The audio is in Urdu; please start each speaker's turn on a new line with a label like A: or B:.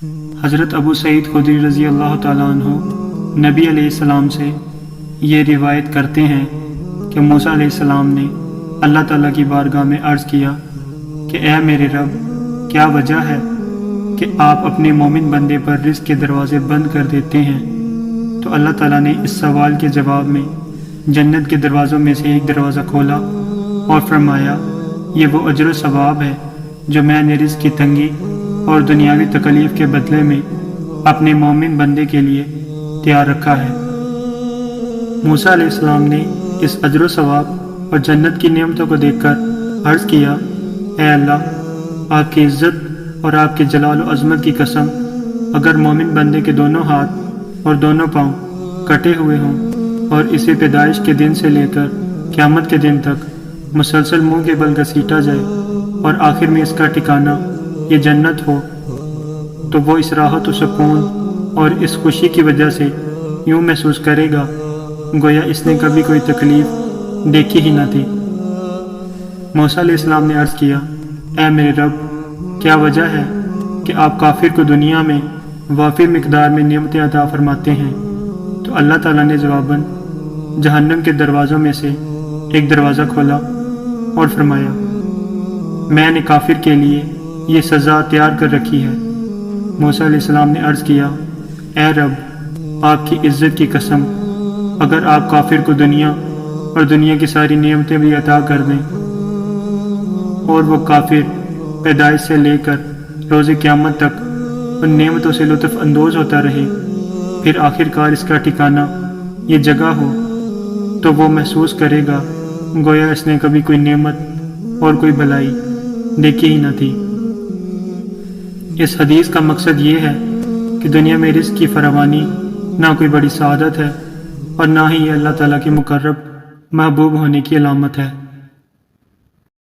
A: حضرت ابو سعید خدری رضی اللہ تعالیٰ عنہ نبی علیہ السلام سے یہ روایت کرتے ہیں کہ موسیٰ علیہ السلام نے اللہ تعالیٰ کی بارگاہ میں عرض کیا کہ اے میرے رب، کیا وجہ ہے کہ آپ اپنے مومن بندے پر رزق کے دروازے بند کر دیتے ہیں؟ تو اللہ تعالیٰ نے اس سوال کے جواب میں جنت کے دروازوں میں سے ایک دروازہ کھولا اور فرمایا، یہ وہ اجر و ثواب ہے جو میں نے رزق کی تنگی اور دنیاوی تکلیف کے بدلے میں اپنے مومن بندے کے لیے تیار رکھا ہے۔ موسیٰ علیہ السلام نے اس اجر و ثواب اور جنت کی نعمتوں کو دیکھ کر عرض کیا، اے اللہ، آپ کی عزت اور آپ کے جلال و عظمت کی قسم، اگر مومن بندے کے دونوں ہاتھ اور دونوں پاؤں کٹے ہوئے ہوں اور اسے پیدائش کے دن سے لے کر قیامت کے دن تک مسلسل منہ کے بل گھسیٹا جائے اور آخر میں اس کا ٹھکانہ یہ جنت ہو، تو وہ اس راحت و سکون اور اس خوشی کی وجہ سے یوں محسوس کرے گا گویا اس نے کبھی کوئی تکلیف دیکھی ہی نہ تھی۔ موسیٰ علیہ السلام نے عرض کیا، اے میرے رب، کیا وجہ ہے کہ آپ کافر کو دنیا میں وافر مقدار میں نعمتیں عطا فرماتے ہیں؟ تو اللہ تعالیٰ نے جواباً جہنم کے دروازوں میں سے ایک دروازہ کھولا اور فرمایا، میں نے کافر کے لیے یہ سزا تیار کر رکھی ہے۔ موسیٰ علیہ السلام نے عرض کیا، اے رب، آپ کی عزت کی قسم، اگر آپ کافر کو دنیا اور دنیا کی ساری نعمتیں بھی عطا کر دیں اور وہ کافر پیدائش سے لے کر روز قیامت تک ان نعمتوں سے لطف اندوز ہوتا رہے، پھر آخر کار اس کا ٹھکانہ یہ جگہ ہو، تو وہ محسوس کرے گا گویا اس نے کبھی کوئی نعمت اور کوئی بھلائی دیکھی ہی نہ تھی۔ اس حدیث کا مقصد یہ ہے کہ دنیا میں رزق کی فراوانی نہ کوئی بڑی سعادت ہے اور نہ ہی یہ اللہ تعالیٰ کے مقرب محبوب ہونے کی علامت ہے۔